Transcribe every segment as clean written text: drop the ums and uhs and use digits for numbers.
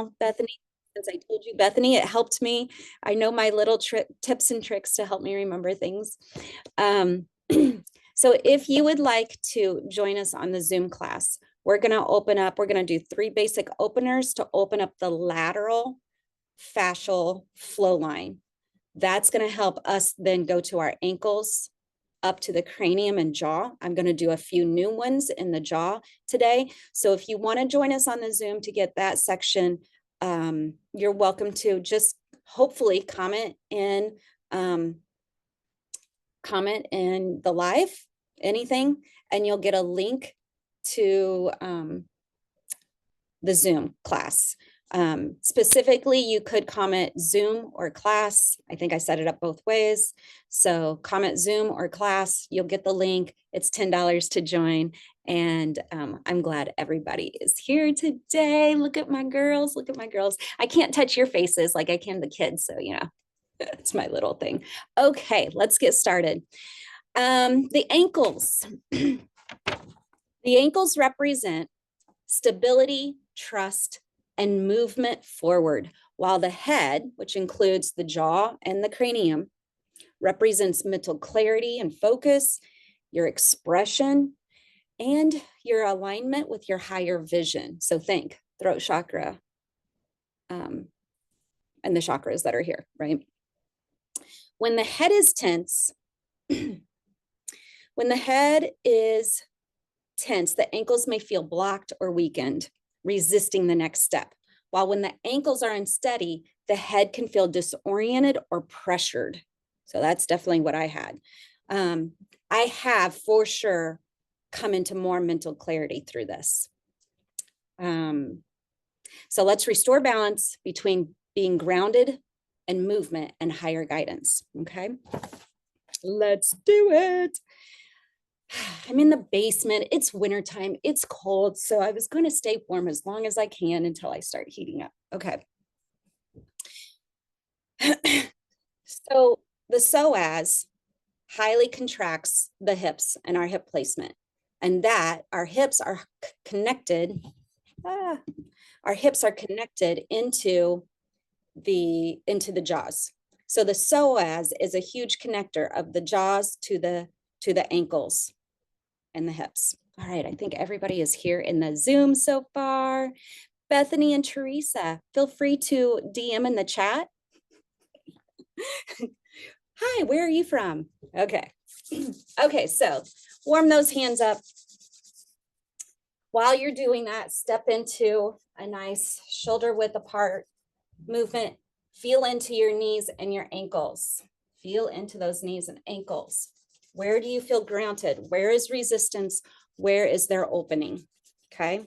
now, Bethany, since I told you, Bethany, it helped me. I know my little tips and tricks to help me remember things. So if you would like to join us on the Zoom class, we're going to do 3 basic openers to open up the lateral fascial flow line. That's going to help us then go to our ankles, up to the cranium and jaw. I'm going to do a few new ones in the jaw today. So if you want to join us on the Zoom to get that section, you're welcome to. Just hopefully comment in the live, anything, and you'll get a link to the Zoom class. Specifically, you could comment Zoom or class. I think I set it up both ways. So comment Zoom or class, you'll get the link. It's $10 to join. And I'm glad everybody is here today. Look at my girls, look at my girls. I can't touch your faces like I can the kids. So, you know, it's my little thing. Okay, let's get started. The ankles. The ankles represent stability, trust, and movement forward, while the head, which includes the jaw and the cranium, represents mental clarity and focus, your expression, and your alignment with your higher vision. So think throat chakra and the chakras that are here, right? When the head is tense, the ankles may feel blocked or weakened, resisting the next step. While when the ankles are unsteady, the head can feel disoriented or pressured. So that's definitely what I had. I have for sure come into more mental clarity through this. So let's restore balance between being grounded and movement and higher guidance. Okay, let's do it. I'm in the basement. It's wintertime. It's cold. So I was going to stay warm as long as I can until I start heating up. Okay. So the psoas highly contracts the hips and our hip placement, and that our hips are connected. Our hips are connected into the jaws. So the psoas is a huge connector of the jaws to the ankles and the hips. All right, I think everybody is here in the Zoom so far. Bethany and Teresa, feel free to DM in the chat. Hi, where are you from? Okay. Okay, so warm those hands up. While you're doing that, step into a nice shoulder width apart movement. Feel into your knees and your ankles. Feel into those knees and ankles. Where do you feel grounded? Where is resistance? Where is there opening? Okay.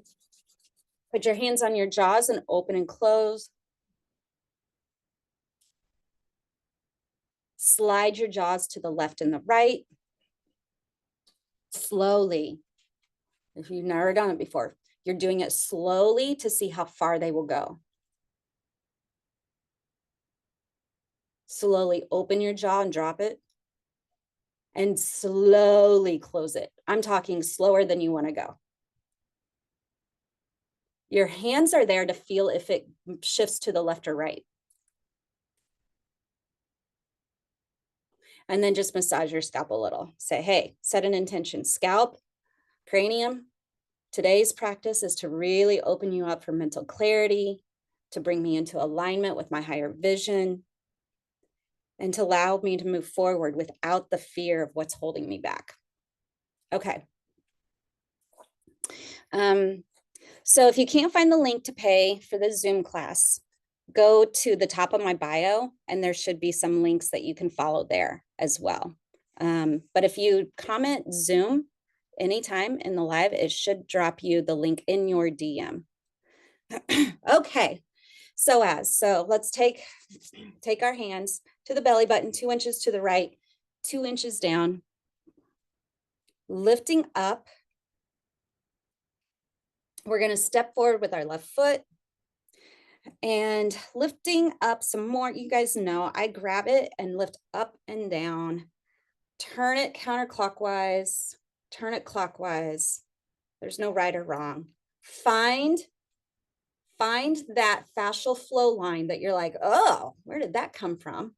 Put your hands on your jaws and open and close. Slide your jaws to the left and the right. Slowly. If you've never done it before, you're doing it slowly to see how far they will go. Slowly open your jaw and drop it. And slowly close it. I'm talking slower than you want to go. Your hands are there to feel if it shifts to the left or right. And then just massage your scalp a little. Say, hey, set an intention. Scalp, cranium. Today's practice is to really open you up for mental clarity, to bring me into alignment with my higher vision, and to allow me to move forward without the fear of what's holding me back. Okay. So if you can't find the link to pay for the Zoom class, go to the top of my bio and there should be some links that you can follow there as well. But if you comment Zoom anytime in the live, it should drop you the link in your DM. Okay, so let's take our hands to the belly button, 2 inches to the right, 2 inches down, lifting up. We're going to step forward with our left foot and lifting up some more. You guys know I grab it and lift up and down, turn it counterclockwise, turn it clockwise. There's no right or wrong. Find Find that fascial flow line that you're like, oh, where did that come from?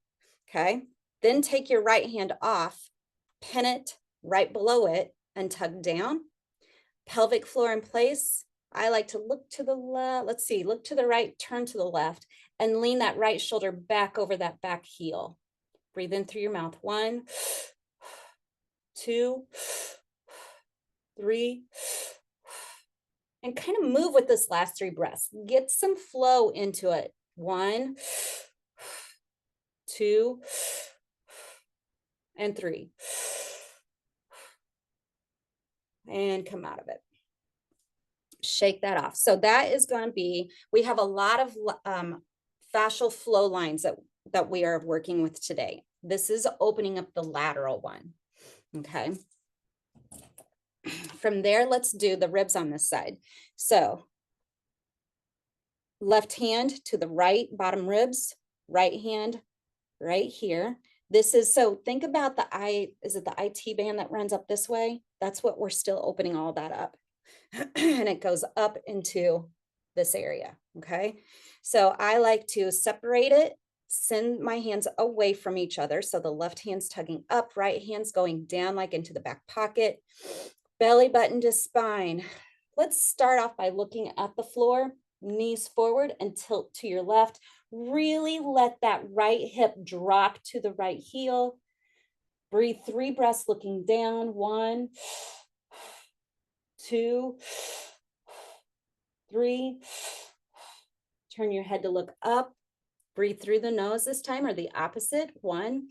Okay. Then take your right hand off, pin it right below it, and tug down. Pelvic floor in place. I like to look to the left. Let's see, look to the right, turn to the left, and lean that right shoulder back over that back heel. Breathe in through your mouth. 1, 2, 3. And kind of move with this last 3 breaths. Get some flow into it. 1, 2, and 3. And come out of it. Shake that off. So that is going to be, we have a lot of fascial flow lines that we are working with today. This is opening up the lateral one. Okay. From there, let's do the ribs on this side. So left hand to the right bottom ribs, right hand right here. This is, so think about the is it the IT band that runs up this way? That's what we're still opening all that up. And it goes up into this area. Okay. So I like to separate it, send my hands away from each other. So the left hand's tugging up, right hand's going down like into the back pocket, belly button to spine. Let's start off by looking at the floor, knees forward and tilt to your left. Really let that right hip drop to the right heel. Breathe 3 breaths looking down. 1, 2, 3. Turn your head to look up. Breathe through the nose this time, or the opposite. 1,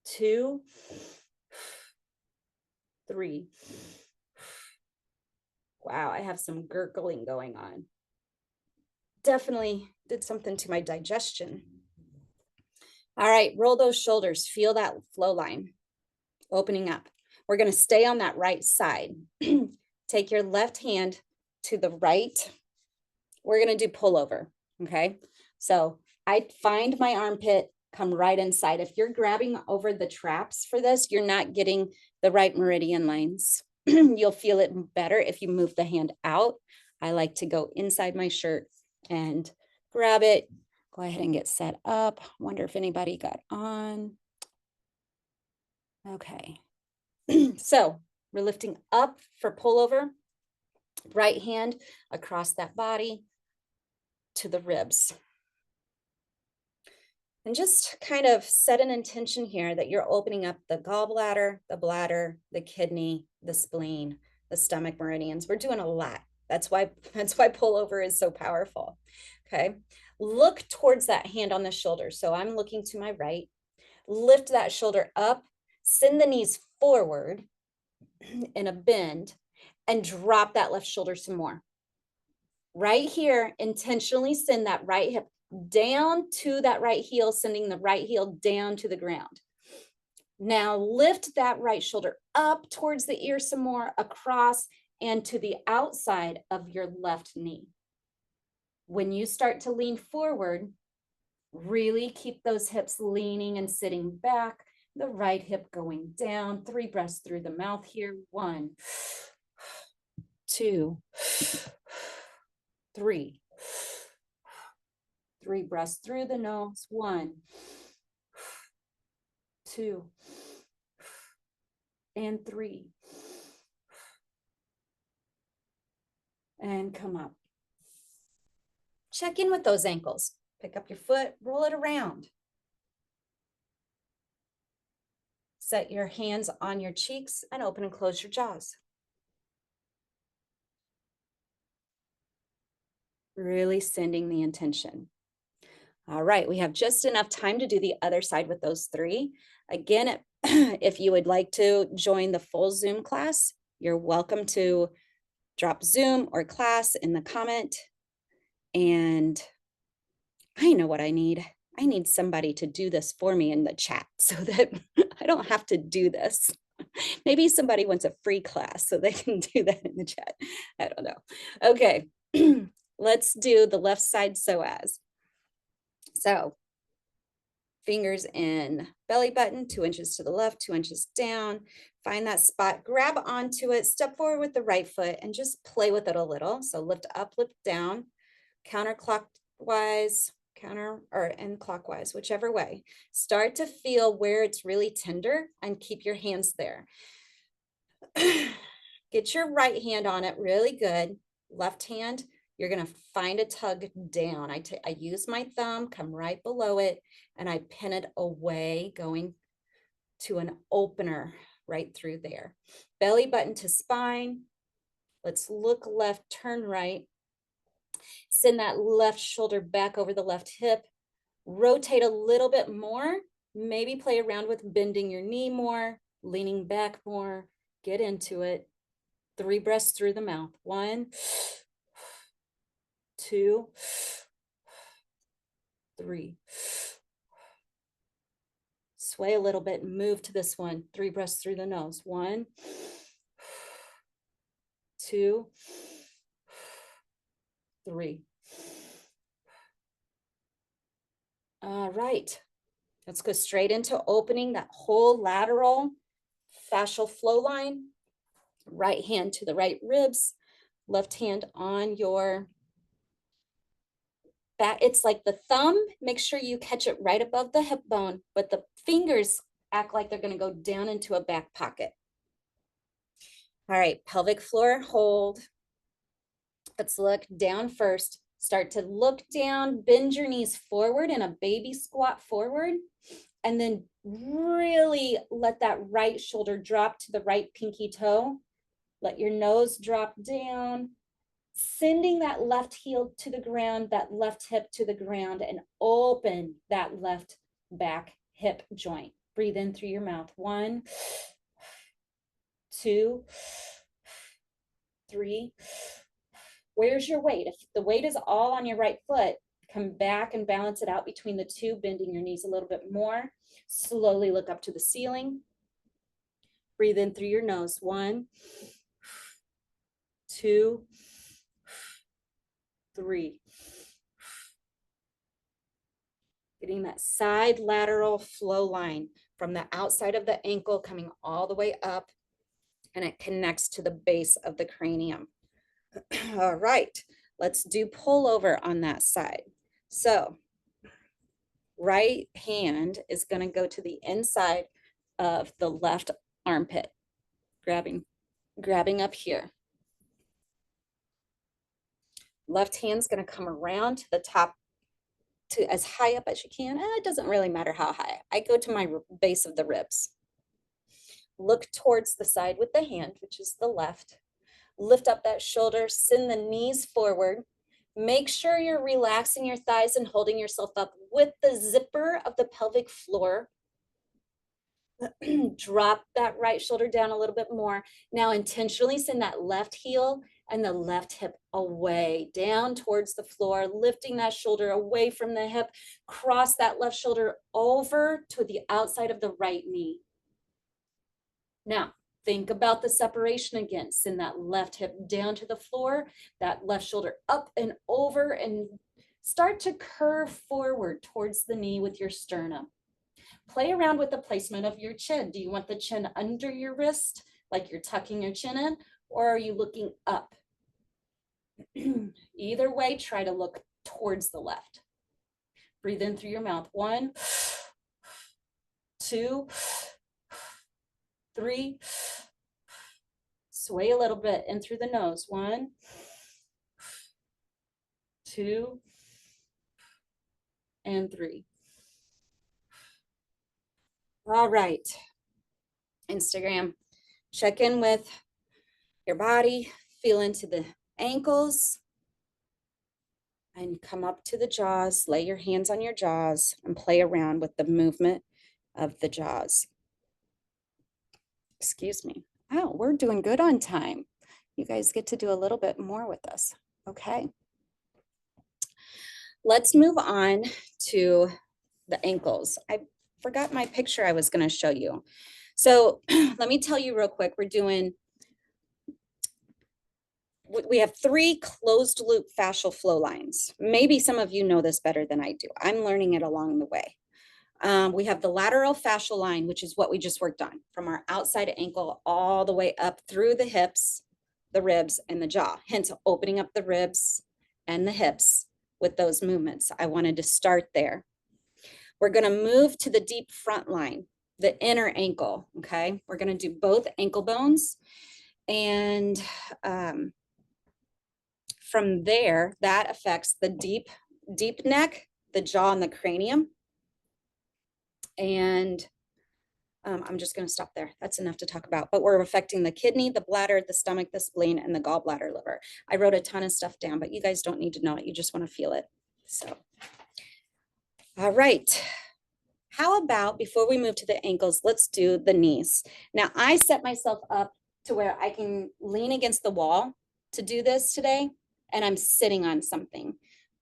2, 3. Wow, I have some gurgling going on. Definitely did something to my digestion. All right, roll those shoulders. Feel that flow line opening up. We're going to stay on that right side. Take your left hand to the right. We're going to do pullover. Okay. So I find my armpit, come right inside. If you're grabbing over the traps for this, you're not getting the right meridian lines. You'll feel it better if you move the hand out. I like to go inside my shirt and grab it. Go ahead and get set up. Wonder if anybody got on. Okay. So we're lifting up for pullover. Right hand across that body to the ribs. And just kind of set an intention here that you're opening up the gallbladder, the bladder, the kidney, the spleen, the stomach meridians. We're doing a lot. That's why pullover is so powerful. Okay. Look towards that hand on the shoulder. So I'm looking to my right. Lift that shoulder up, send the knees forward in a bend, and drop that left shoulder some more. Right here, intentionally send that right hip down to that right heel, sending the right heel down to the ground. Now lift that right shoulder up towards the ear some more, across and to the outside of your left knee. When you start to lean forward, really keep those hips leaning and sitting back, the right hip going down. 3 breaths through the mouth here. 1, 2, 3. 3 breaths through the nose. 1, 2, and 3. And come up. Check in with those ankles. Pick up your foot, roll it around. Set your hands on your cheeks and open and close your jaws. Really sending the intention. All right, we have just enough time to do the other side with those 3. Again, if you would like to join the full Zoom class, you're welcome to drop Zoom or class in the comment. And I know what I need. I need somebody to do this for me in the chat so that I don't have to do this. Maybe somebody wants a free class so they can do that in the chat. I don't know. Okay, let's do the left side psoas. So Fingers in belly button, 2 inches to the left, 2 inches down. Find that spot, grab onto it, step forward with the right foot and just play with it a little. So lift up, lift down, counterclockwise, and clockwise, whichever way. Start to feel where it's really tender and keep your hands there. Get your right hand on it really good. Left hand, you're going to find a tug down. I use my thumb, come right below it, and I pin it away, going to an opener right through there. Belly button to spine. Let's look left, turn right. Send that left shoulder back over the left hip. Rotate a little bit more. Maybe play around with bending your knee more, leaning back more. Get into it. 3 breaths through the mouth. 1, 2, 3. Sway a little bit, move to this one. 3 breaths through the nose. 1, 2, 3. All right. Let's go straight into opening that whole lateral fascial flow line. Right hand to the right ribs, left hand on your back. It's like the thumb, make sure you catch it right above the hip bone, but the fingers act like they're going to go down into a back pocket. All right, pelvic floor hold. Let's look down first. Start to look down, bend your knees forward in a baby squat forward, and then really let that right shoulder drop to the right pinky toe. Let your nose drop down, sending that left heel to the ground, that left hip to the ground, and open that left back hip joint. Breathe in through your mouth. 1, 2, 3. Where's your weight? If the weight is all on your right foot, come back and balance it out between the two, bending your knees a little bit more. Slowly look up to the ceiling. Breathe in through your nose. 1, 2, 3. Getting that side lateral flow line from the outside of the ankle coming all the way up, and it connects to the base of the cranium. All right, let's do pullover on that side. So right hand is going to go to the inside of the left armpit, grabbing up here. Left hand's going to come around to the top, to as high up as you can. It doesn't really matter how high. I go to my base of the ribs. Look towards the side with the hand, which is the left. Lift up that shoulder, send the knees forward. Make sure you're relaxing your thighs and holding yourself up with the zipper of the pelvic floor. Drop that right shoulder down a little bit more. Now intentionally send that left heel and the left hip away, down towards the floor, lifting that shoulder away from the hip. Cross that left shoulder over to the outside of the right knee. Now, think about the separation again. Send that left hip down to the floor, that left shoulder up and over, and start to curve forward towards the knee with your sternum. Play around with the placement of your chin. Do you want the chin under your wrist, like you're tucking your chin in, or are you looking up? Either way, try to look towards the left. Breathe in through your mouth. 1, 2, 3. Sway a little bit in through the nose. 1, 2, and 3. All right. Instagram, check in with your body, feel into the ankles, and come up to the jaws. Lay your hands on your jaws and play around with the movement of the jaws. Excuse me. Oh, we're doing good on time. You guys get to do a little bit more with us. Okay. Let's move on to the ankles. I forgot my picture I was going to show you. So let me tell you real quick, we have 3 closed loop fascial flow lines. Maybe some of you know this better than I do. I'm learning it along the way. We have the lateral fascial line, which is what we just worked on, from our outside ankle all the way up through the hips, the ribs, and the jaw, hence opening up the ribs and the hips with those movements. I wanted to start there. We're going to move to the deep front line, the inner ankle, okay? We're going to do both ankle bones, and from there, that affects the deep neck, the jaw, and the cranium. And I'm just going to stop there. That's enough to talk about. But we're affecting the kidney, the bladder, the stomach, the spleen, and the gallbladder liver. I wrote a ton of stuff down, but you guys don't need to know it. You just want to feel it. So, all right. How about before we move to the ankles, let's do the knees. Now, I set myself up to where I can lean against the wall to do this today, and I'm sitting on something.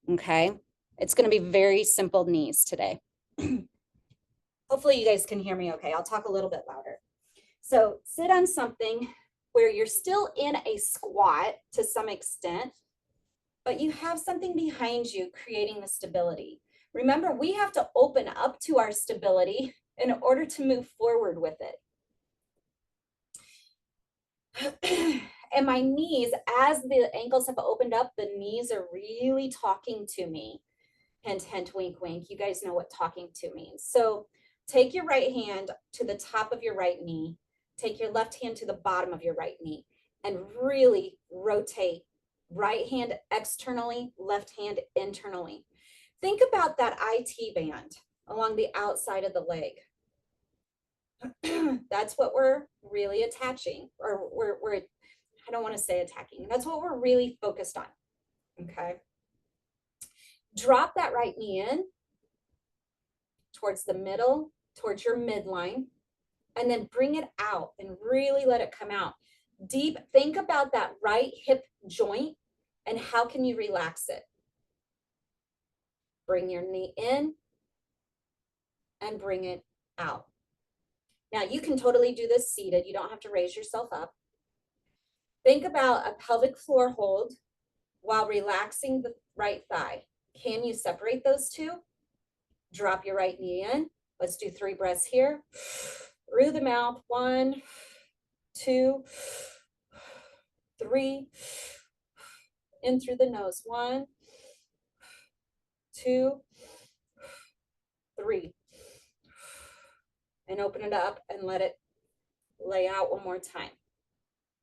Okay. It's going to be very simple knees today. Hopefully you guys can hear me okay. I'll talk a little bit louder. So sit on something where you're still in a squat to some extent, but you have something behind you creating the stability. Remember, we have to open up to our stability in order to move forward with it. And my knees, as the ankles have opened up, the knees are really talking to me. Hint, hint, wink, wink. You guys know what talking to means. So take your right hand to the top of your right knee. Take your left hand to the bottom of your right knee and really rotate right hand externally, left hand internally. Think about that IT band along the outside of the leg. That's what we're really attaching, or we're I don't want to say attacking. That's what we're really focused on. Okay. Drop that right knee in towards the middle, towards your midline, and then bring it out and really let it come out. Deep, think about that right hip joint and how can you relax it? Bring your knee in and bring it out. Now you can totally do this seated. You don't have to raise yourself up. Think about a pelvic floor hold while relaxing the right thigh. Can you separate those two? Drop your right knee in. Let's do 3 breaths here. Through the mouth, 1, 2, 3. In through the nose, 1, 2, 3. And open it up and let it lay out one more time.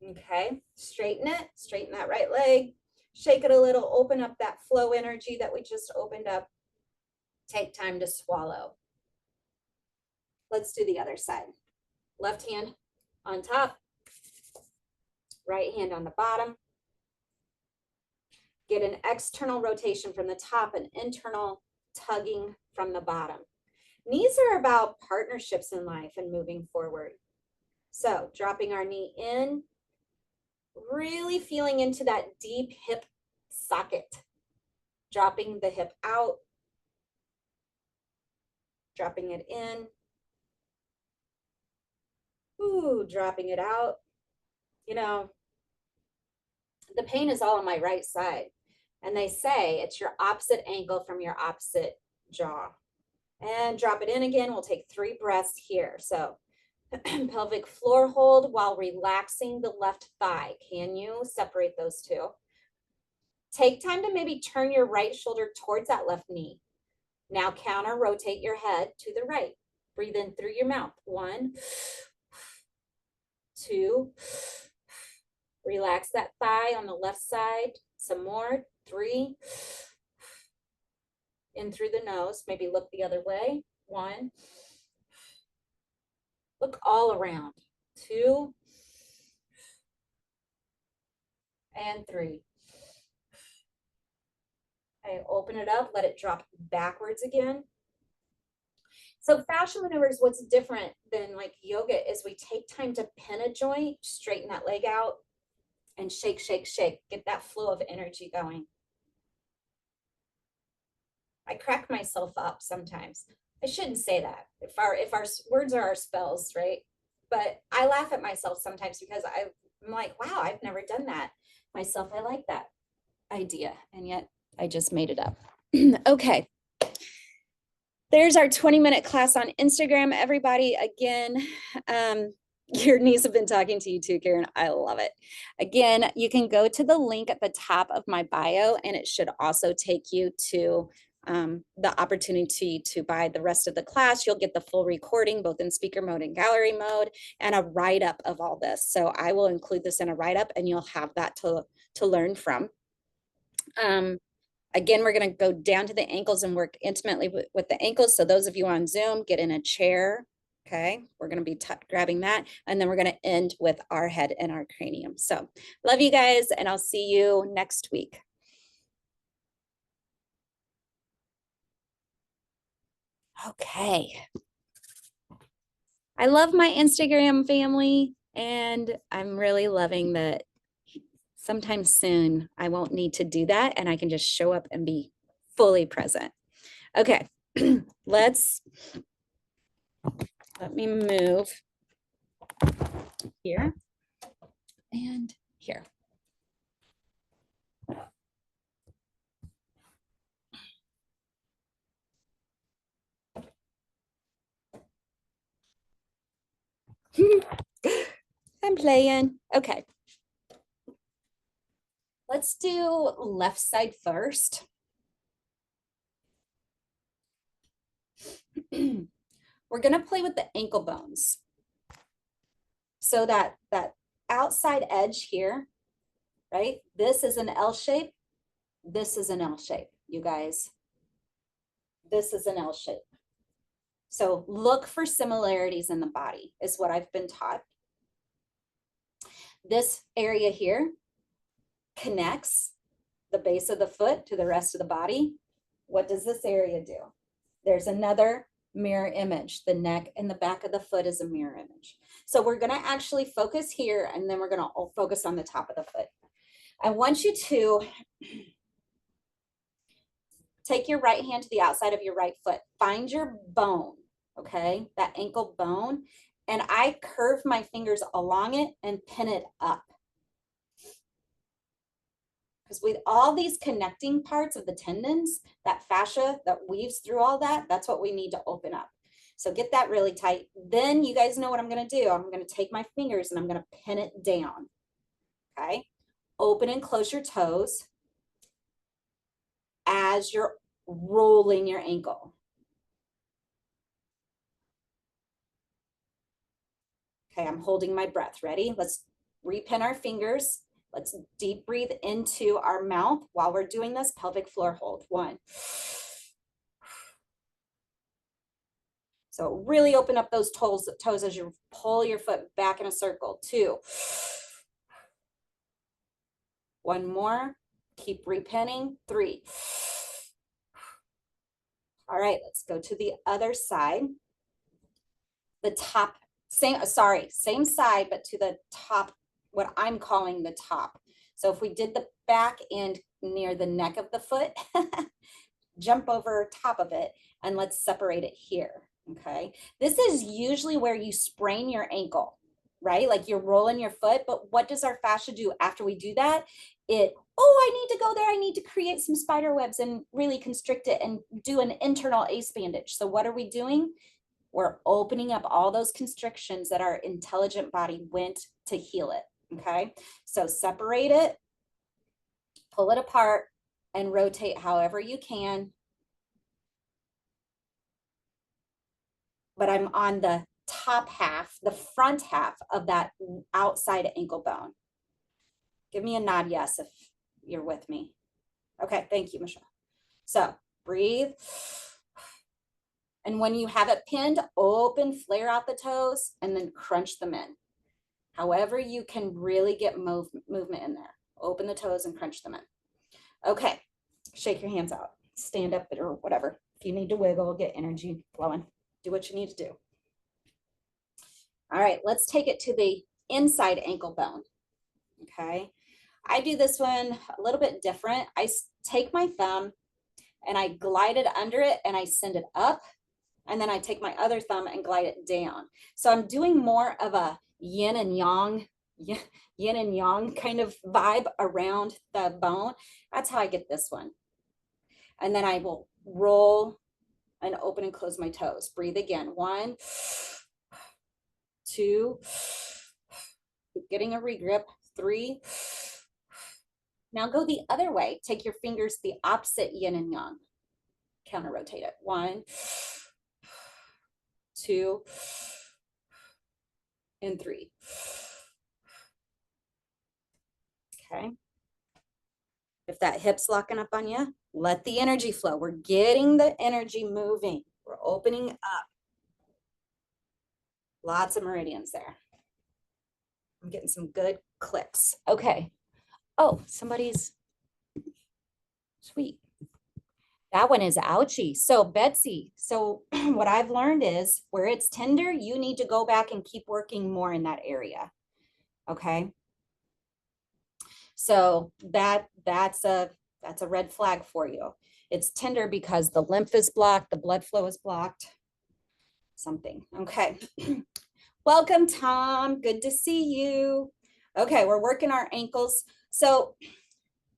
Okay, straighten it, straighten that right leg, shake it a little, open up that flow energy that we just opened up. Take time to swallow. Let's do the other side. Left hand on top, right hand on the bottom. Get an external rotation from the top and internal tugging from the bottom. Knees are about partnerships in life and moving forward. So dropping our knee in, really feeling into that deep hip socket. Dropping the hip out, dropping it in. Ooh, dropping it out. You know, the pain is all on my right side. And they say it's your opposite ankle from your opposite jaw. And drop it in again. We'll take 3 breaths here. So pelvic floor hold while relaxing the left thigh. Can you separate those two? Take time to maybe turn your right shoulder towards that left knee. Now counter rotate your head to the right. Breathe in through your mouth. 1, 2. Relax that thigh on the left side. Some more. 3. In through the nose. Maybe look the other way. 1. Look all around. 2. And 3. Okay, open it up. Let it drop backwards again. So fascial maneuvers, what's different than like yoga is we take time to pin a joint, straighten that leg out, and shake, shake, shake. Get that flow of energy going. I crack myself up sometimes. I shouldn't say that. If our words are our spells, right? But I laugh at myself sometimes because I'm like, wow, I've never done that myself. I like that idea, and yet I just made it up. Okay. There's our 20-minute class on Instagram, everybody. Again, your niece have been talking to you too, Karen. I love it. Again, you can go to the link at the top of my bio, and it should also take you to the opportunity to buy the rest of the class. You'll get the full recording, both in speaker mode and gallery mode, and a write-up of all this. So I will include this in a write-up, and you'll have that to learn from. Again, we're going to go down to the ankles and work intimately with the ankles. So those of you on Zoom, get in a chair. Okay, we're going to be grabbing that. And then we're going to end with our head and our cranium. So love you guys, and I'll see you next week. Okay. I love my Instagram family, and I'm really loving that sometime soon I won't need to do that, and I can just show up and be fully present. Okay, let me move here and here. I'm playing. Okay. Let's do left side first. We're going to play with the ankle bones. So that outside edge here, right? This is an L shape. This is an L shape, you guys. This is an L shape. So look for similarities in the body is what I've been taught. This area here connects the base of the foot to the rest of the body. What does this area do? There's another mirror image. The neck and the back of the foot is a mirror image. So we're going to actually focus here, and then we're going to focus on the top of the foot. I want you to take your right hand to the outside of your right foot. Find your bone, okay? That ankle bone. And I curve my fingers along it and pin it up. Because with all these connecting parts of the tendons, that fascia that weaves through all that, that's what we need to open up. So get that really tight. Then you guys know what I'm going to do. I'm going to take my fingers and I'm going to pin it down. Okay. Open and close your toes as you're rolling your ankle. Okay, I'm holding my breath. Ready? Let's repin our fingers. Let's deep breathe into our mouth while we're doing this. Pelvic floor hold. 1. So really open up those toes as you pull your foot back in a circle. 2. 1 more. Keep repinning. 3. All right, let's go to the other side. The top, same side, but to the top, what I'm calling the top. So if we did the back end near the neck of the foot, jump over top of it, and let's separate it here, okay? This is usually where you sprain your ankle, right? Like you're rolling your foot, but what does our fascia do after we do that? I need to go there. I need to create some spider webs and really constrict it and do an internal ace bandage. So what are we doing? We're opening up all those constrictions that our intelligent body went to heal it, okay? So separate it, pull it apart, and rotate however you can. But I'm on the top half, the front half of that outside ankle bone. Give me a nod yes if you're with me. Okay, thank you, Michelle. So breathe. And when you have it pinned, open, flare out the toes, and then crunch them in. However you can really get movement in there. Open the toes and crunch them in. Okay, shake your hands out. Stand up or whatever. If you need to wiggle, get energy flowing. Do what you need to do. All right, let's take it to the inside ankle bone. Okay, I do this one a little bit different. I take my thumb and I glide it under it and I send it up. And then I take my other thumb and glide it down. So I'm doing more of a yin and yang kind of vibe around the bone. That's how I get this one. And then I will roll and open and close my toes. Breathe again. 1, 2, keep getting a regrip. 3. Now go the other way. Take your fingers the opposite yin and yang. Counter rotate it. 1, 2, and 3. Okay. If that hip's locking up on you, let the energy flow. We're getting the energy moving. We're opening up. Lots of meridians there. I'm getting some good clicks. Okay. Oh, somebody's sweet. That one is ouchy. So Betsy, so what I've learned is where it's tender, you need to go back and keep working more in that area. Okay. So that's a red flag for you. It's tender because the lymph is blocked, the blood flow is blocked. Something. Okay. Welcome, Tom. Good to see you. Okay, we're working our ankles. So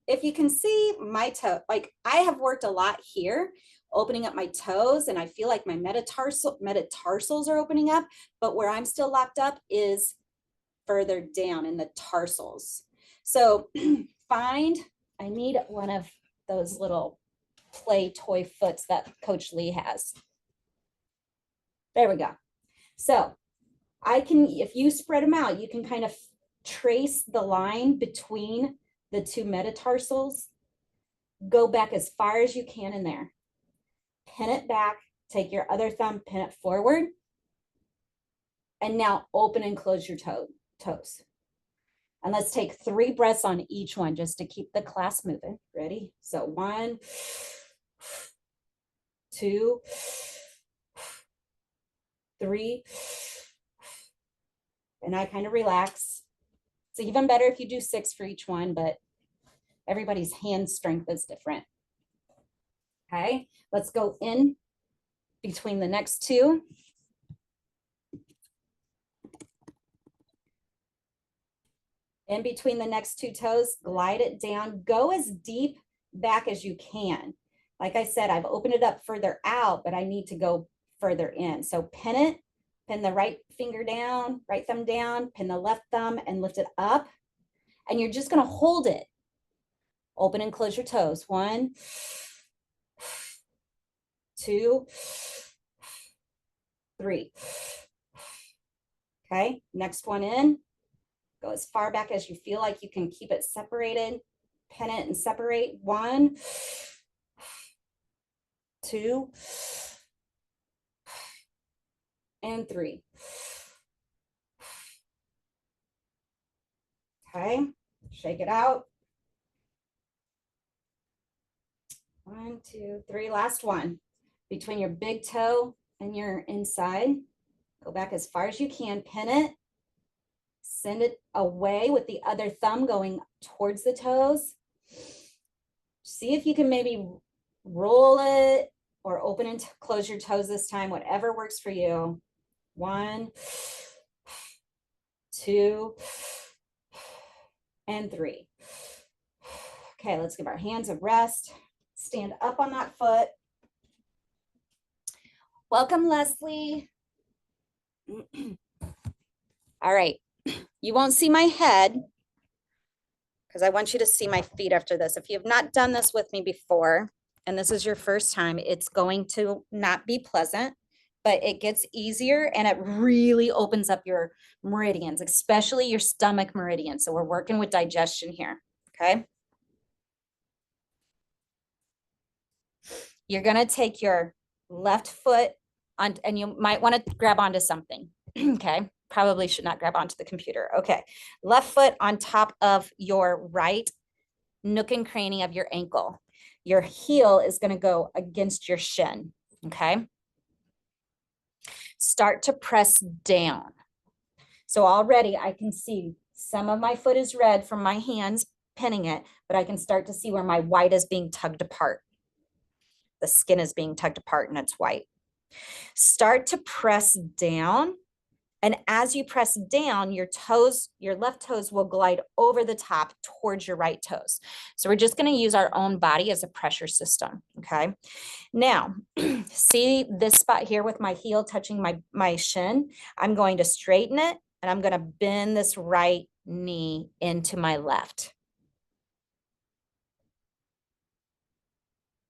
if you can see my toe, like I have worked a lot here, opening up my toes, and I feel like my metatarsals are opening up, but where I'm still locked up is further down in the tarsals. So I need one of those little play toy foots that Coach Lee has. There we go. So if you spread them out, you can kind of trace the line between the two metatarsals. Go back as far as you can in there. Pin it back, take your other thumb, pin it forward. And now open and close your toes. And let's take 3 breaths on each one just to keep the class moving. Ready? So 1, 2, 3. And I kind of relax. It's even better if you do 6 for each one, but everybody's hand strength is different. Okay, let's go in between the next 2. In between the next 2 toes, glide it down. Go as deep back as you can. Like I said, I've opened it up further out, but I need to go further in. So pin it, pin the right finger down, right thumb down, pin the left thumb and lift it up. And you're just going to hold it. Open and close your toes. 1, 2, 3. Okay, next one in. Go as far back as you feel like you can keep it separated. Pin it and separate. 1, 2, and 3. Okay, shake it out. 1, 2, 3. Last one. Between your big toe and your inside. Go back as far as you can. Pin it. Send it away with the other thumb going towards the toes. See if you can maybe roll it or open and close your toes this time, whatever works for you. 1, 2, and 3. Okay, let's give our hands a rest. Stand up on that foot. Welcome, Leslie. All right. You won't see my head because I want you to see my feet after this. If you have not done this with me before, and this is your first time, it's going to not be pleasant, but it gets easier and it really opens up your meridians, especially your stomach meridian. So we're working with digestion here, okay? You're gonna take your left foot on, and you might wanna grab onto something, okay? Probably should not grab onto the computer. Okay, left foot on top of your right nook and cranny of your ankle. Your heel is going to go against your shin. Okay. Start to press down. So already I can see some of my foot is red from my hands pinning it, but I can start to see where my white is being tugged apart. The skin is being tugged apart and it's white. Start to press down And as you press down, your left toes will glide over the top towards your right toes. So we're just going to use our own body as a pressure system. Okay. Now, see this spot here with my heel touching my shin? I'm going to straighten it and I'm going to bend this right knee into my left.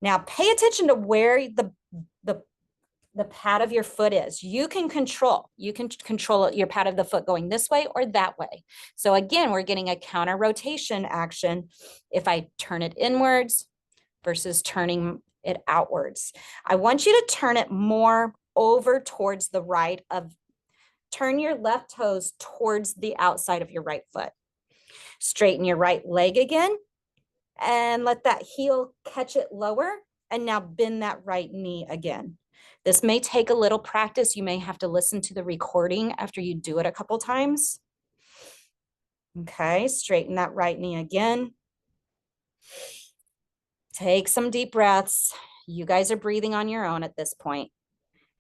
Now pay attention to where the pad of your foot is. You can control your pad of the foot going this way or that way. So again, we're getting a counter rotation action if I turn it inwards versus turning it outwards. I want you to turn it more over towards the right turn your left toes towards the outside of your right foot. Straighten your right leg again and let that heel catch it lower. And now bend that right knee again. This may take a little practice. You may have to listen to the recording after you do it a couple times. Okay, straighten that right knee again. Take some deep breaths. You guys are breathing on your own at this point.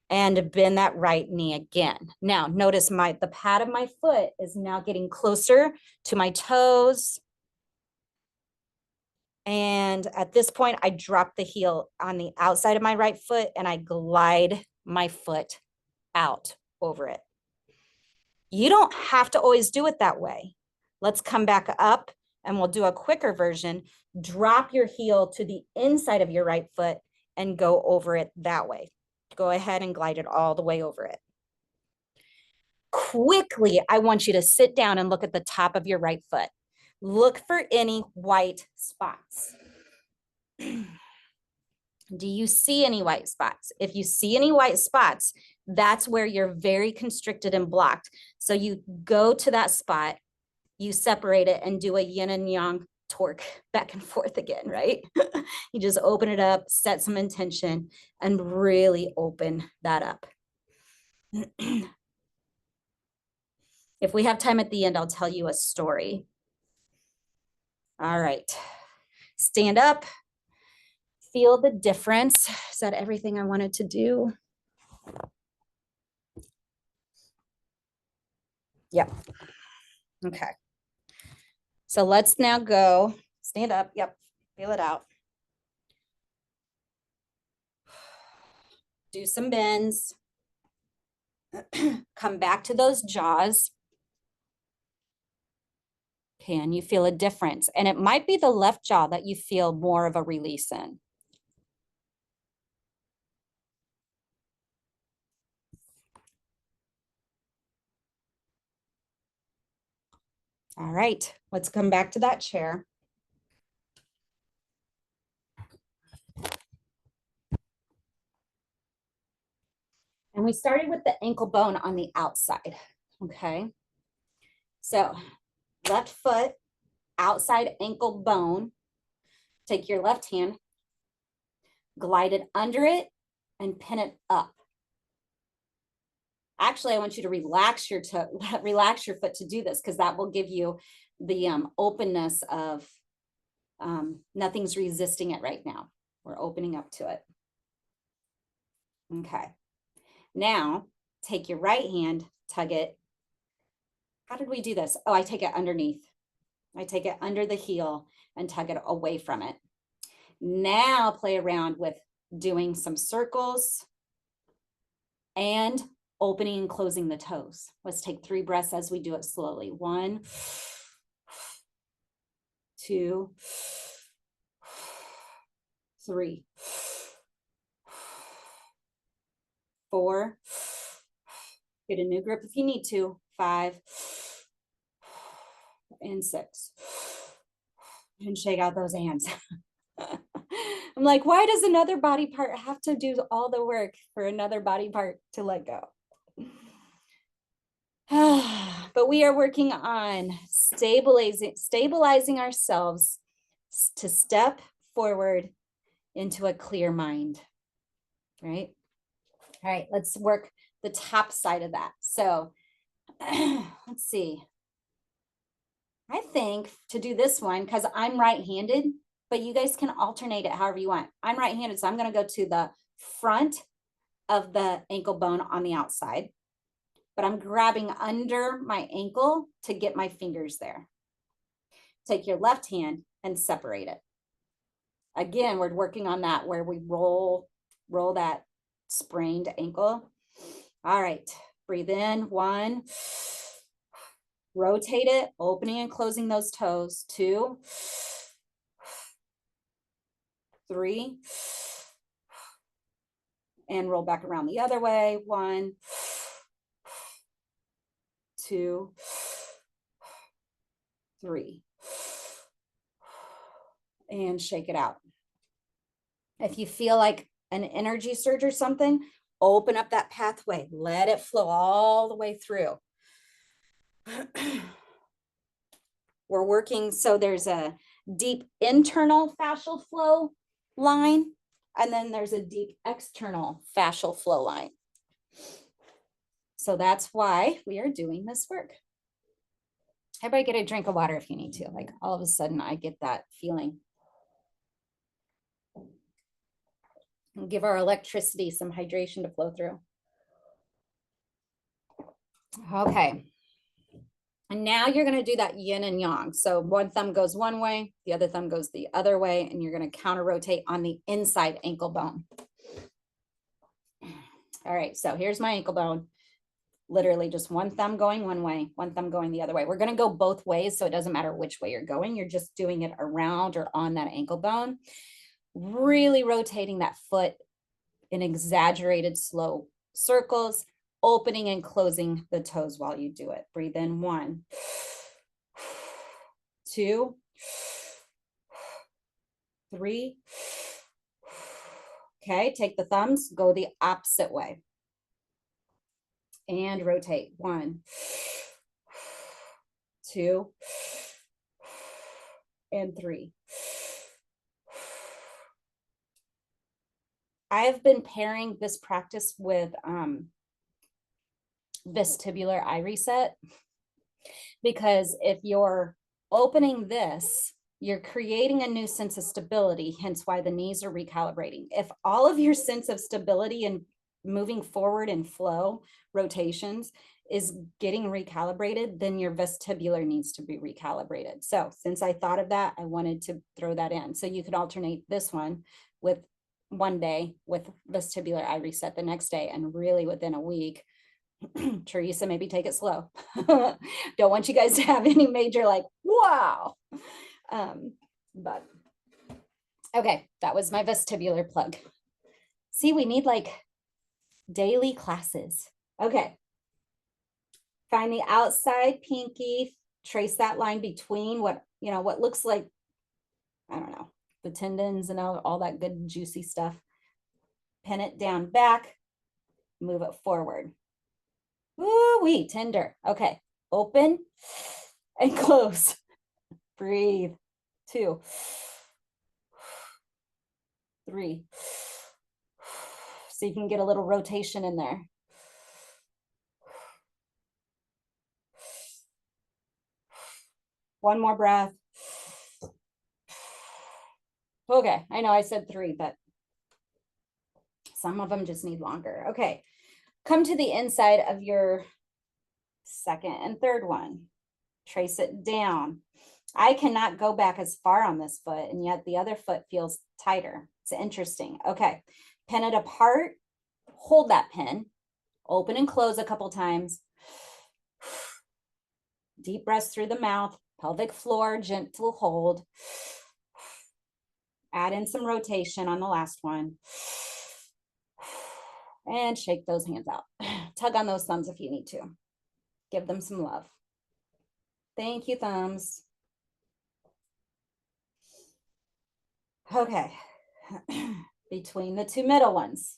And bend that right knee again. Now, notice the pad of my foot is now getting closer to my toes. And at this point, I drop the heel on the outside of my right foot and I glide my foot out over it. You don't have to always do it that way. Let's come back up and we'll do a quicker version. Drop your heel to the inside of your right foot and go over it that way. Go ahead and glide it all the way over it. Quickly, I want you to sit down and look at the top of your right foot. Look for any white spots. Do you see any white spots? If you see any white spots, that's where you're very constricted and blocked. So you go to that spot, you separate it and do a yin and yang torque back and forth again, right? You just open it up, set some intention, and really open that up. If we have time at the end, I'll tell you a story. All right, stand up. Feel the difference. Is that everything I wanted to do? Yep. Okay. So let's now go. Stand up. Yep. Feel it out. Do some bends. Come back to those jaws. Can you feel a difference? And it might be the left jaw that you feel more of a release in. All right, let's come back to that chair. And we started with the ankle bone on the outside, okay? So left foot, outside ankle bone. Take your left hand, glide it under it, and pin it up. Actually, I want you to relax your foot to do this because that will give you the openness of nothing's resisting it right now. We're opening up to it. Okay. Now, take your right hand, tug it. How did we do this? Oh, I take it underneath. I take it under the heel and tug it away from it. Now play around with doing some circles and opening and closing the toes. Let's take 3 breaths as we do it slowly. 1, 2, 3, 4. Get a new grip if you need to. 5 and 6. And shake out those hands. I'm like, why does another body part have to do all the work for another body part to let go? But we are working on stabilizing ourselves to step forward into a clear mind, right? All right, let's work the top side of that. So let's see. I think to do this one, because I'm right-handed, but you guys can alternate it however you want. I'm right-handed, so I'm going to go to the front of the ankle bone on the outside. but I'm grabbing under my ankle to get my fingers there. Take your left hand and separate it. Again, we're working on that where we roll that sprained ankle. All right, breathe in, 1. Rotate it, opening and closing those toes. 2, 3, and roll back around the other way. 1, 2, 3. And shake it out. If you feel like an energy surge or something, open up that pathway. Let it flow all the way through. We're working, so there's a deep internal fascial flow line, and then there's a deep external fascial flow line. So that's why we are doing this work. Everybody get a drink of water if you need to. Like all of a sudden I get that feeling. And give our electricity some hydration to flow through. Okay. And now you're going to do that yin and yang. So one thumb goes one way, the other thumb goes the other way, and you're going to counter rotate on the inside ankle bone. All right, so here's my ankle bone. Literally just one thumb going one way, one thumb going the other way. We're going to go both ways, so it doesn't matter which way you're going. You're just doing it around or on that ankle bone. Really rotating that foot in exaggerated slow circles, opening and closing the toes while you do it. Breathe in, 1, 2, 3. Okay, take the thumbs, go the opposite way. And rotate. 1, 2, and 3. I've been pairing this practice with vestibular eye reset, because if you're opening this, you're creating a new sense of stability, hence why the knees are recalibrating. If all of your sense of stability and moving forward in flow rotations is getting recalibrated, then your vestibular needs to be recalibrated. So since I thought of that, I wanted to throw that in. So you could alternate this one with one day with vestibular eye reset the next day, and really within a week, Teresa, maybe take it slow. Don't want you guys to have any major like, wow. But okay, that was my vestibular plug. See, we need like daily classes. Okay. Find the outside pinky, trace that line between what looks like, I don't know, the tendons and all that good juicy stuff. Pin it down back, move it forward. Woo-wee, tender. Okay, open and close. Breathe. 2, 3. So you can get a little rotation in there. One more breath. Okay, I know I said 3, but some of them just need longer. Okay, come to the inside of your second and third one. Trace it down. I cannot go back as far on this foot, and yet the other foot feels tighter. It's interesting. Okay, pin it apart. Hold that pin. Open and close a couple times. Deep breaths through the mouth. Pelvic floor, gentle hold. Add in some rotation on the last one. And shake those hands out. Tug on those thumbs if you need to. Give them some love. Thank you, thumbs. Okay. Between the 2 middle ones.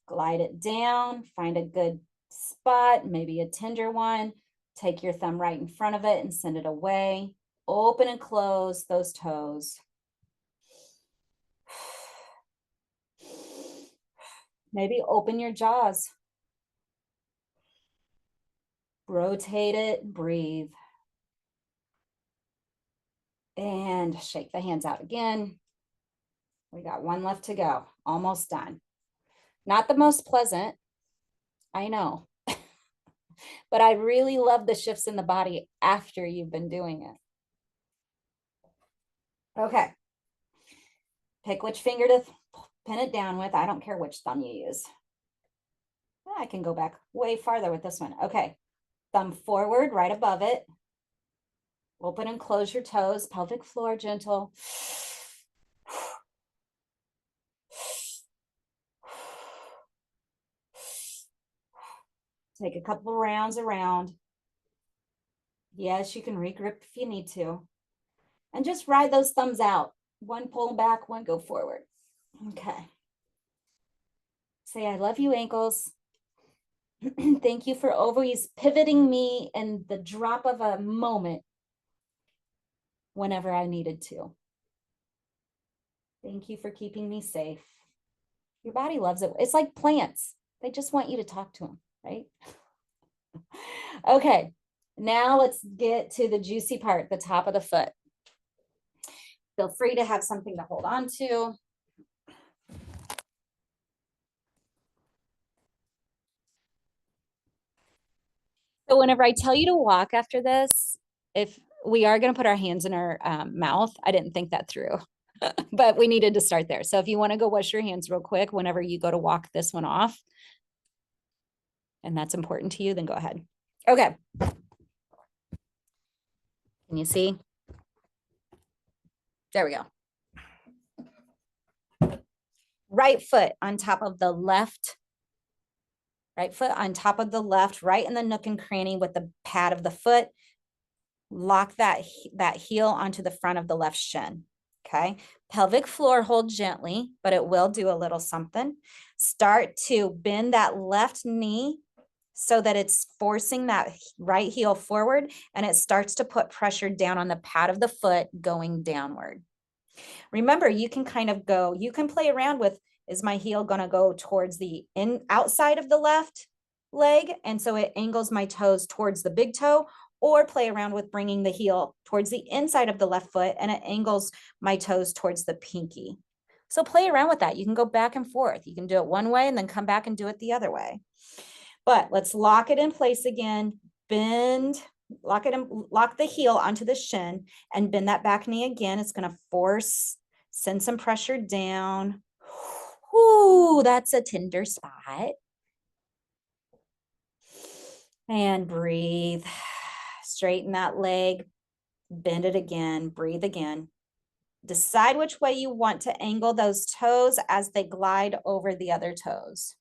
Glide it down. Find a good spot, maybe a tender one. Take your thumb right in front of it and send it away. Open and close those toes. Maybe open your jaws. Rotate it, breathe. And shake the hands out again. We got one left to go, almost done. Not the most pleasant, I know. But I really love the shifts in the body after you've been doing it. Okay. Pick which finger to pin it down with. I don't care which thumb you use. I can go back way farther with this one. Okay. Thumb forward, right above it. Open and close your toes, pelvic floor, gentle. Take a couple rounds around. Yes, you can regrip if you need to. And just ride those thumbs out. One pull back, one go forward. Okay. Say, I love you, ankles. Thank you for always pivoting me in the drop of a moment whenever I needed to. Thank you for keeping me safe. Your body loves it. It's like plants. They just want you to talk to them, right? Okay, now let's get to the juicy part, the top of the foot. Feel free to have something to hold on to. So whenever I tell you to walk after this, if we are going to put our hands in our mouth, I didn't think that through, but we needed to start there. So if you want to go wash your hands real quick, whenever you go to walk this one off, and that's important to you, then go ahead. Okay. Can you see? There we go. Right foot on top of the left. Right foot on top of the left, right in the nook and cranny with the pad of the foot. Lock that heel onto the front of the left shin. Okay. Pelvic floor, hold gently, but it will do a little something. Start to bend that left knee so that it's forcing that right heel forward, and it starts to put pressure down on the pad of the foot going downward. Remember, you can kind of go, you can play around with, is my heel going to go towards the outside of the left leg? And so it angles my toes towards the big toe, or play around with bringing the heel towards the inside of the left foot and it angles my toes towards the pinky. So play around with that. You can go back and forth. You can do it one way and then come back and do it the other way. But let's lock it in place again. Bend, lock the heel onto the shin and bend that back knee again. It's going to force, send some pressure down. Ooh, that's a tender spot. And breathe. Straighten that leg, bend it again, breathe again. Decide which way you want to angle those toes as they glide over the other toes.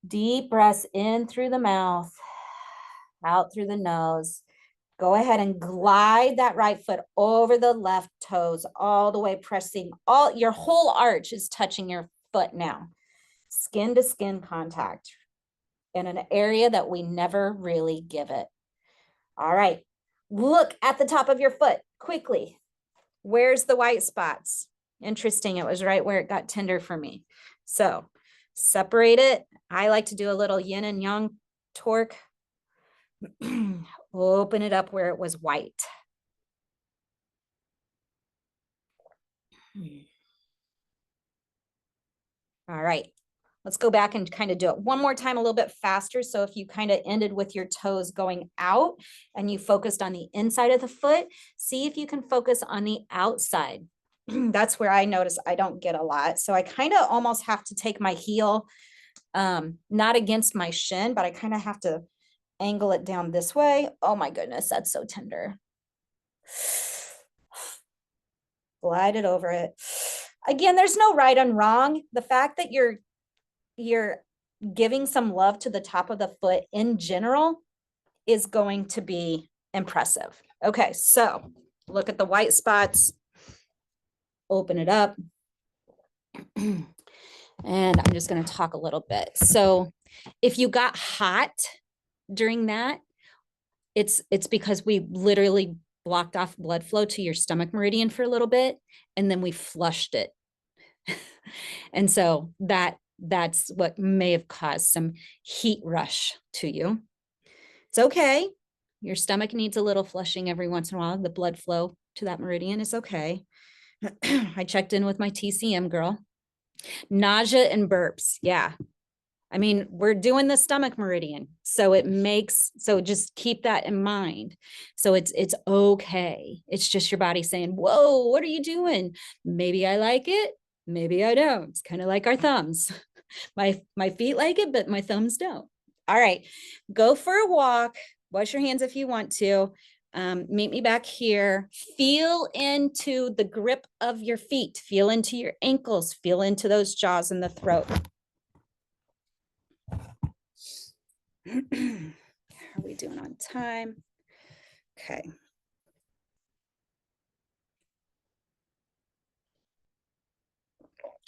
Deep breaths in through the mouth, out through the nose. Go ahead and glide that right foot over the left toes, all the way pressing, your whole arch is touching your foot now. Skin to skin contact in an area that we never really give it. All right, look at the top of your foot quickly. Where's the white spots? Interesting, it was right where it got tender for me. So separate it. I like to do a little yin and yang torque. Open it up where it was white. All right, let's go back and kind of do it one more time a little bit faster. So if you kind of ended with your toes going out and you focused on the inside of the foot, see if you can focus on the outside. That's where I notice I don't get a lot. So I kind of almost have to take my heel, not against my shin, but I kind of have to angle it down this way. Oh my goodness, that's so tender. Glide it over it. Again, there's no right and wrong. The fact that you're giving some love to the top of the foot in general is going to be impressive. Okay, so look at the white spots. Open it up. And I'm just going to talk a little bit. So if you got hot during that, it's because we literally blocked off blood flow to your stomach meridian for a little bit, and then we flushed it. And so that's what may have caused some heat rush to you. It's okay. Your stomach needs a little flushing every once in a while. The blood flow to that meridian is okay. I checked in with my TCM girl. Nausea and burps. Yeah. I mean, we're doing the stomach meridian. So so just keep that in mind. So it's okay. It's just your body saying, whoa, what are you doing? Maybe I like it. Maybe I don't. It's kind of like our thumbs. My feet like it, but my thumbs don't. All right, go for a walk. Wash your hands if you want to. Meet me back here. Feel into the grip of your feet. Feel into your ankles. Feel into those jaws and the throat. How are we doing on time? Okay.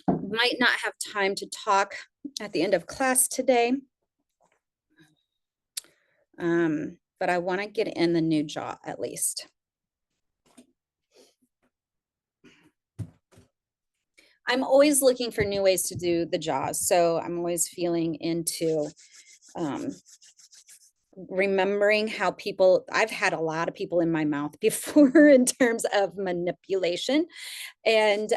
Might not have time to talk at the end of class today, but I want to get in the new jaw at least. I'm always looking for new ways to do the jaws, so I'm always feeling into remembering how I've had a lot of people in my mouth before in terms of manipulation. And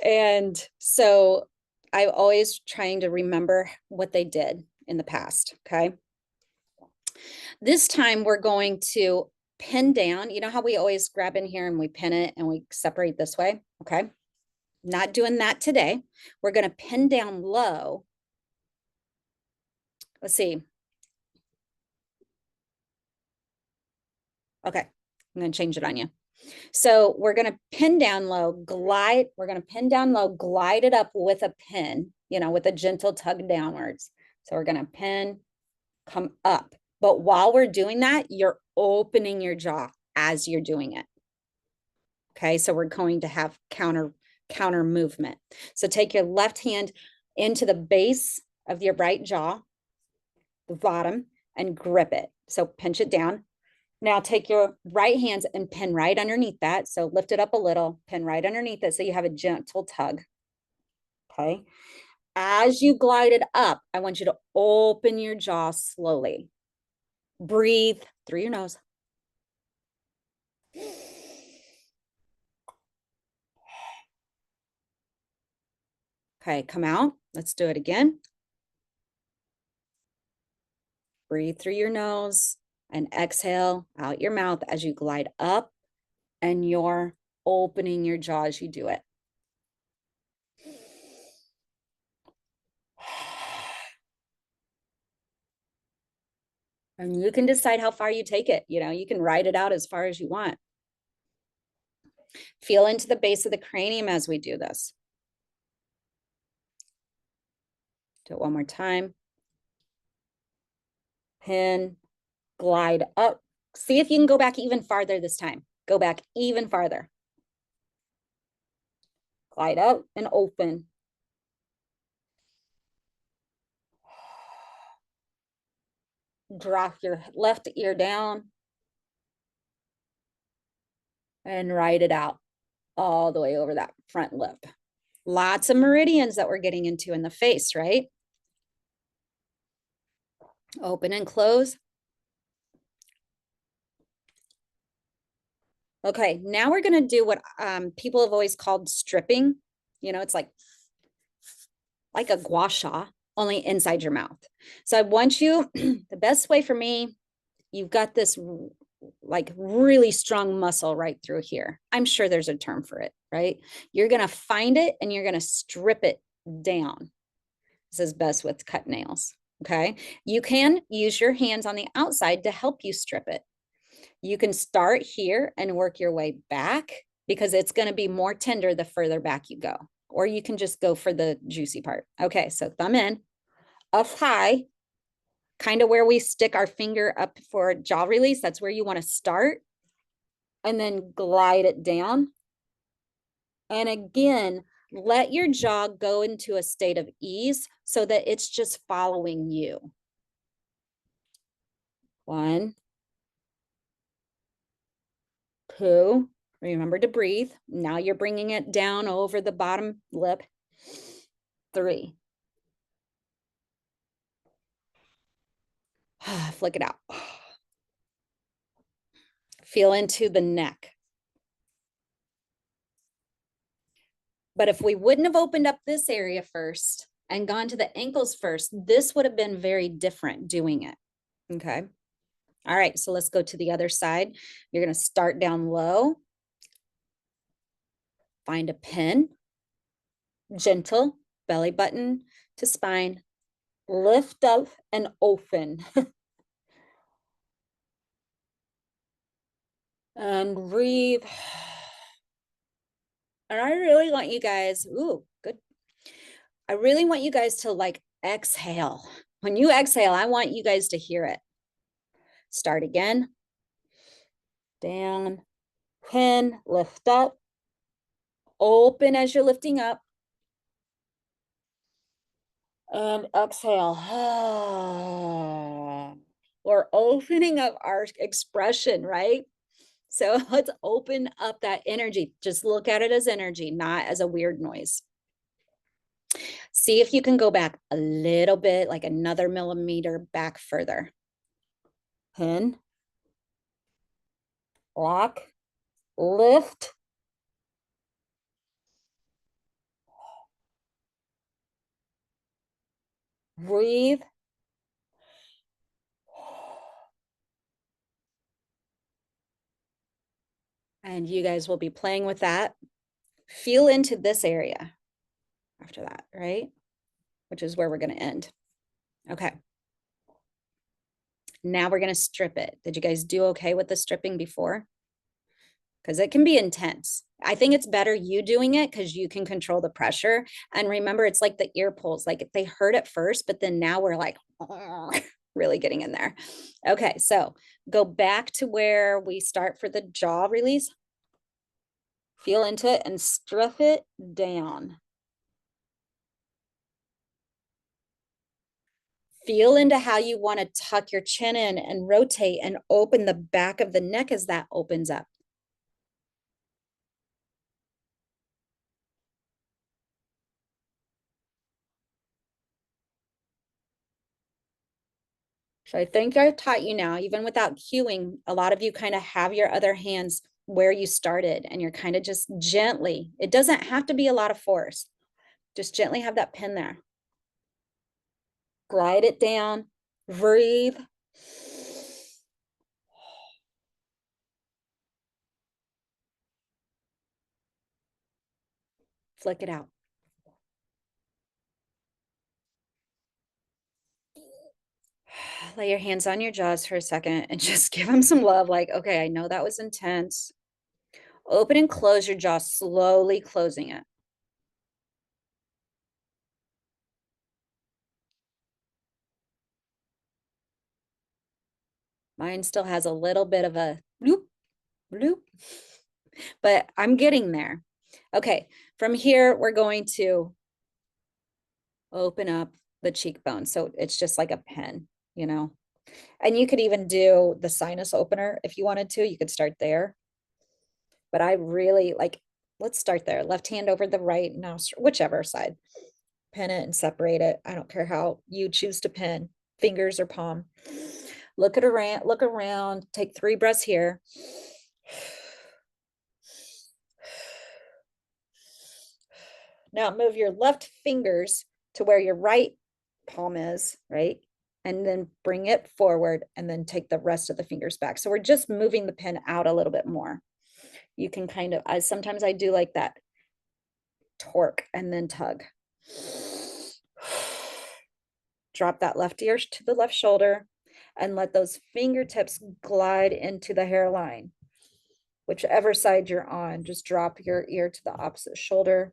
and so I'm always trying to remember what they did in the past. Okay. This time we're going to pin down. You know how we always grab in here and we pin it and we separate this way? Okay. Not doing that today. We're going to pin down low. Let's see. Okay. I'm going to change it on you. So we're going to pin down low, glide. We're going to pin down low, glide it up with a pin, with a gentle tug downwards. So we're going to pin, come up. But while we're doing that, you're opening your jaw as you're doing it. Okay. So we're going to have counter movement. So take your left hand into the base of your right jaw, the bottom, and grip it. So pinch it down. Now take your right hands and pin right underneath that. So lift it up a little, pin right underneath it so you have a gentle tug. Okay. As you glide it up, I want you to open your jaw slowly. Breathe through your nose. Okay, come out. Let's do it again. Breathe through your nose and exhale out your mouth as you glide up, and you're opening your jaw as you do it. And you can decide how far you take it. You can ride it out as far as you want. Feel into the base of the cranium as we do this. Do it one more time. Pin, glide up. See if you can go back even farther this time. Go back even farther. Glide up and open. Drop your left ear down and ride it out all the way over that front lip. Lots of meridians that we're getting into in the face, right? Open and close. Okay, now we're going to do what people have always called stripping. It's like a gua sha, only inside your mouth. So I want you, the best way for me, you've got this like really strong muscle right through here. I'm sure there's a term for it, right? You're going to find it and you're going to strip it down. This is best with cut nails. Okay. You can use your hands on the outside to help you strip it. You can start here and work your way back because it's going to be more tender the further back you go. Or you can just go for the juicy part. Okay, so thumb in, up high, kind of where we stick our finger up for jaw release. That's where you want to start. And then glide it down. And again, let your jaw go into a state of ease so that it's just following you. 1, 2, remember to breathe. Now you're bringing it down over the bottom lip. 3. Flick it out. Feel into the neck. But if we wouldn't have opened up this area first, and gone to the ankles first, this would have been very different doing it. Okay. All right. So let's go to the other side. You're going to start down low. Find a pin, gentle, belly button to spine, lift up and open. And breathe. And I really want you guys, ooh, good. I really want you guys to like exhale. When you exhale, I want you guys to hear it. Start again. Down, pin, lift up, open as you're lifting up. And exhale. We're opening up our expression, right? So let's open up that energy. Just look at it as energy, not as a weird noise. See if you can go back a little bit, like another millimeter back further. Pin, lock, lift. Breathe. And you guys will be playing with that. Feel into this area after that, right? Which is where we're going to end. Okay. Now we're going to strip it. Did you guys do okay with the stripping before? Because it can be intense. I think it's better you doing it because you can control the pressure. And remember, it's like the ear pulls, like they hurt at first, but then now we're like really getting in there. Okay, so go back to where we start for the jaw release. Feel into it and strip it down. Feel into how you want to tuck your chin in and rotate and open the back of the neck as that opens up. So I think I taught you now, even without cueing, a lot of you kind of have your other hands where you started and you're kind of just gently, it doesn't have to be a lot of force. Just gently have that pin there. Glide it down, breathe. Flick it out. Lay your hands on your jaws for a second and just give them some love. Like, okay, I know that was intense. Open and close your jaw, slowly closing it. Mine still has a little bit of a bloop, bloop, but I'm getting there. Okay, from here, we're going to open up the cheekbone. So it's just like a pen, you know, and you could even do the sinus opener if you wanted to. You could start there. But I really like, let's start there. Left hand over the right nostril, whichever side. Pin it and separate it. I don't care how you choose to pin, fingers or palm. Look around, take 3 breaths here. Now move your left fingers to where your right palm is, right? And then bring it forward and then take the rest of the fingers back. So we're just moving the pin out a little bit more. You can kind of, sometimes I do like that torque and then tug. Drop that left ear to the left shoulder and let those fingertips glide into the hairline. Whichever side you're on, just drop your ear to the opposite shoulder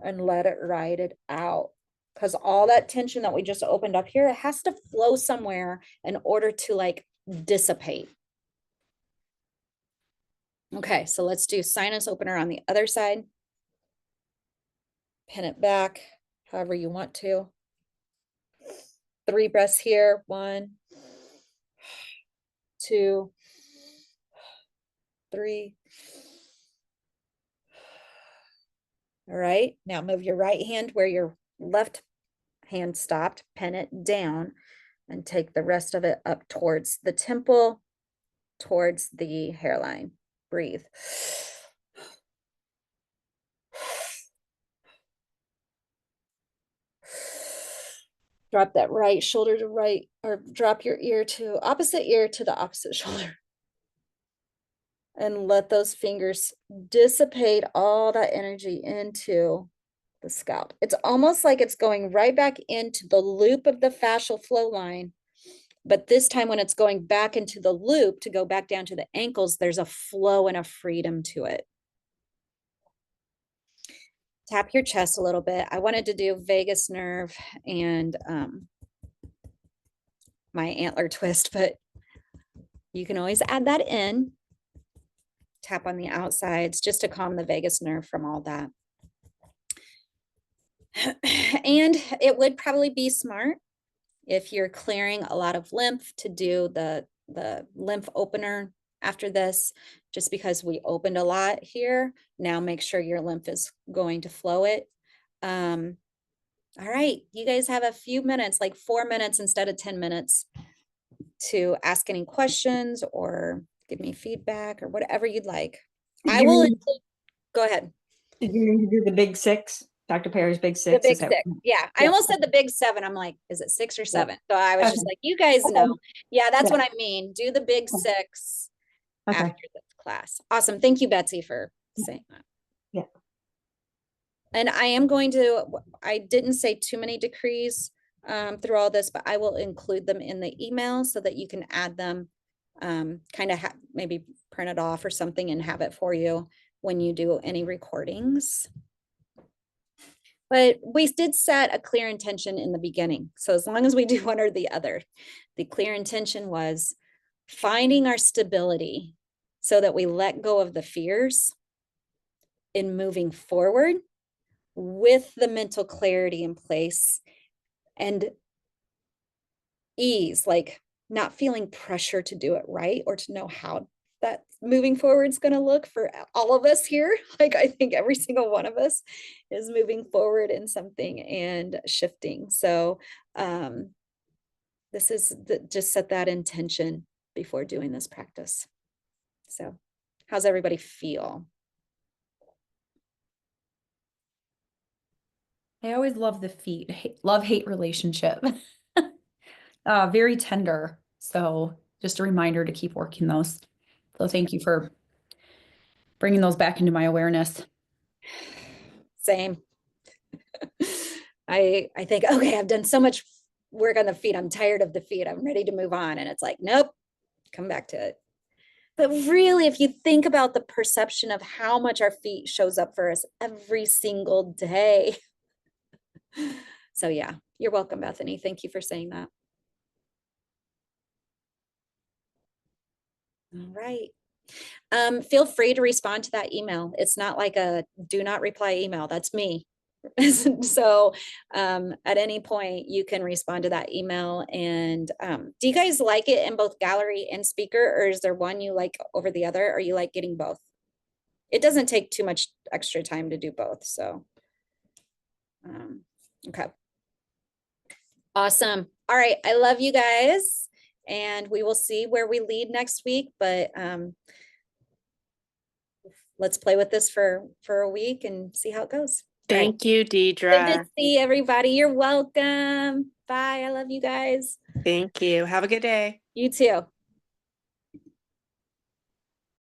and let it ride it out. Because all that tension that we just opened up here, it has to flow somewhere in order to like dissipate. Okay, so let's do sinus opener on the other side. Pin it back however you want to. 3 breaths here. 1, 2, 3. All right, now move your right hand where your left hand stopped, pin it down, and take the rest of it up towards the temple, towards the hairline. Breathe. Drop that right shoulder to right, or drop your ear to the opposite shoulder. And let those fingers dissipate all that energy into the scalp. It's almost like it's going right back into the loop of the fascial flow line. But this time when it's going back into the loop to go back down to the ankles, there's a flow and a freedom to it. Tap your chest a little bit. I wanted to do vagus nerve and my antler twist, but you can always add that in. Tap on the outsides just to calm the vagus nerve from all that. And it would probably be smart if you're clearing a lot of lymph to do the lymph opener after this, just because we opened a lot here. Now make sure your lymph is going to flow it. All right, you guys have a few minutes, like 4 minutes instead of 10 minutes to ask any questions or give me feedback or whatever you'd like. I will go ahead. Did you need to do the big six? Dr. Perry's big The six? big six. Yeah. I almost said the big seven. I'm like, is it 6 or 7? So I was just like, you guys know. Yeah, that's what I mean. Do the big 6 after this class. Awesome. Thank you, Betsy, for saying that. Yeah. And I am going to, I didn't say too many decrees through all this, but I will include them in the email so that you can add them, kind of maybe print it off or something and have it for you when you do any recordings. But we did set a clear intention in the beginning. So as long as we do one or the other, the clear intention was finding our stability so that we let go of the fears in moving forward with the mental clarity in place and ease, like not feeling pressure to do it right or to know how that moving forward is going to look for all of us here. Like I think every single one of us is moving forward in something and shifting. So this is just set that intention before doing this practice. So how's everybody feel? I always love the feet, love-hate relationship. Very tender. So just a reminder to keep working those. So thank you for bringing those back into my awareness. Same. I think, okay, I've done so much work on the feet. I'm tired of the feet. I'm ready to move on. And it's like, nope, come back to it. But really, if you think about the perception of how much our feet shows up for us every single day. So yeah, you're welcome, Bethany. Thank you for saying that. All right. Feel free to respond to that email. It's not like a do not reply email. That's me. So at any point you can respond to that email. And do you guys like it in both gallery and speaker, or is there one you like over the other, or you like getting both? It doesn't take too much extra time to do both. So okay. Awesome. All right. I love you guys. And we will see where we lead next week. But let's play with this for a week and see how it goes. Thank you, Good to Deidre. see everybody. You're welcome. Bye. I love you guys. Thank you. Have a good day. You too.